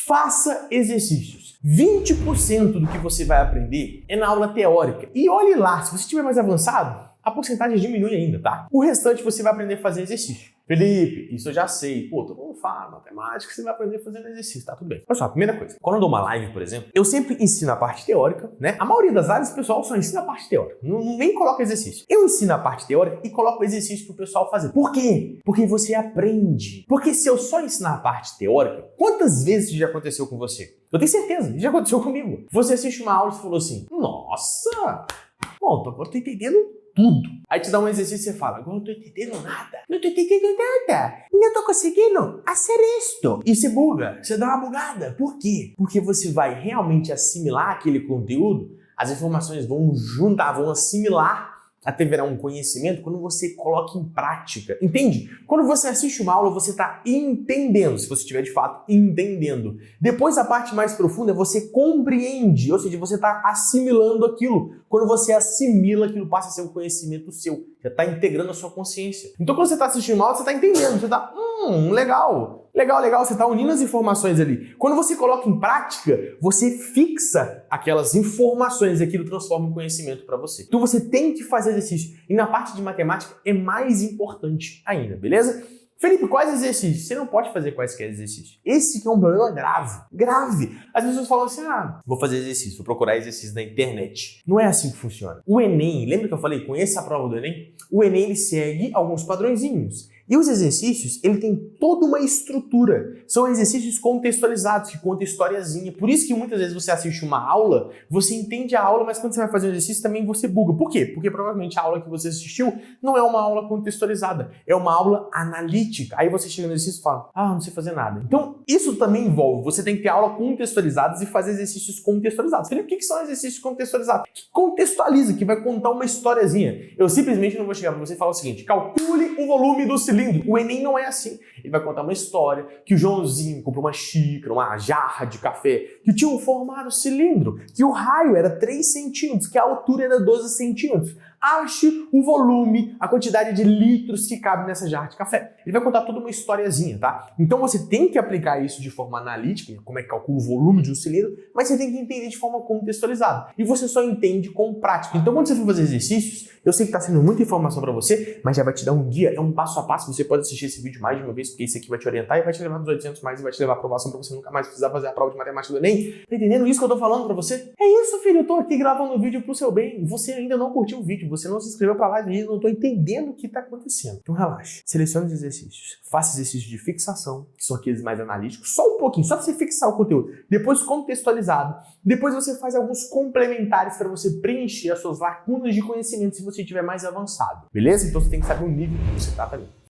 Faça exercícios. 20% do que você vai aprender é na aula teórica. E olhe lá, se você estiver mais avançado, a porcentagem diminui ainda, tá? O restante você vai aprender a fazer exercício. Felipe, isso eu já sei. Pô, todo mundo fala, matemática, você vai aprender fazendo exercício, tá tudo bem. Olha só, a primeira coisa, quando eu dou uma live, por exemplo, eu sempre ensino a parte teórica, né? A maioria das lives, o pessoal só ensina a parte teórica, nem coloca exercício. Eu ensino a parte teórica e coloco o exercício pro pessoal fazer. Por quê? Porque você aprende. Porque se eu só ensinar a parte teórica, quantas vezes isso já aconteceu com você? Eu tenho certeza, já aconteceu comigo. Você assiste uma aula e falou assim, nossa, bom, agora eu tô entendendo tudo. Aí te dá um exercício e você fala, agora eu não tô entendendo nada. Não tô entendendo nada. Não tô conseguindo fazer isto. E você buga, você dá uma bugada. Por quê? Porque você vai realmente assimilar aquele conteúdo, as informações vão juntar, vão assimilar até virar um conhecimento quando você coloca em prática. Entende? Quando você assiste uma aula, você está entendendo, se você estiver de fato entendendo. Depois, a parte mais profunda, você compreende, ou seja, você está assimilando aquilo. Quando você assimila, aquilo passa a ser um conhecimento seu. Já está integrando a sua consciência. Então, quando você está assistindo uma aula, você está entendendo. Você está, legal. Legal, você está unindo as informações ali. Quando você coloca em prática, você fixa aquelas informações e aquilo transforma em conhecimento para você. Então você tem que fazer exercício. E na parte de matemática é mais importante ainda, beleza? Felipe, quais exercícios? Você não pode fazer quaisquer exercícios. Esse que é um problema grave. Grave. As pessoas falam assim, vou fazer exercício, vou procurar exercício na internet. Não é assim que funciona. O Enem, lembra que eu falei, conheça a prova do Enem? O Enem, ele segue alguns padrõezinhos. E os exercícios, ele tem toda uma estrutura. São exercícios contextualizados, que contam historiazinha. Por isso que muitas vezes você assiste uma aula, você entende a aula, mas quando você vai fazer um exercício também você buga. Por quê? Porque provavelmente a aula que você assistiu não é uma aula contextualizada, é uma aula analítica. Aí você chega no exercício e fala, não sei fazer nada. Então, isso também envolve, você tem que ter aula contextualizadas e fazer exercícios contextualizados. Felipe, o que são exercícios contextualizados? Que contextualiza, que vai contar uma historiazinha. Eu simplesmente não vou chegar para você e falar o seguinte, calcule o volume do cilindro. O Enem não é assim. Ele vai contar uma história que o Joãozinho comprou uma xícara, uma jarra de café, que tinha um formato cilindro, que o raio era 3 centímetros, que a altura era 12 centímetros. Ache o volume, a quantidade de litros que cabe nessa jarra de café. Ele vai contar toda uma historiazinha, tá? Então você tem que aplicar isso de forma analítica, como é que calcula o volume de um cilindro, mas você tem que entender de forma contextualizada. E você só entende com prática. Então quando você for fazer exercícios, eu sei que está sendo muita informação para você, mas já vai te dar um guia, é um passo a passo. Você pode assistir esse vídeo mais de uma vez, porque esse aqui vai te orientar e vai te levar nos 800 mais e vai te levar à aprovação para você nunca mais precisar fazer a prova de matemática do Enem. Tá entendendo isso que eu tô falando para você? É isso, filho, eu tô aqui gravando o vídeo pro seu bem. Você ainda não curtiu o vídeo, você não se inscreveu pra live e eu não tô entendendo o que tá acontecendo. Então relaxa, selecione os exercícios, faça exercícios de fixação, que são aqueles mais analíticos, só um pouquinho, só pra você fixar o conteúdo. Depois contextualizado, depois você faz alguns complementares para você preencher as suas lacunas de conhecimento se você estiver mais avançado, beleza? Então você tem que saber o nível que você tá também.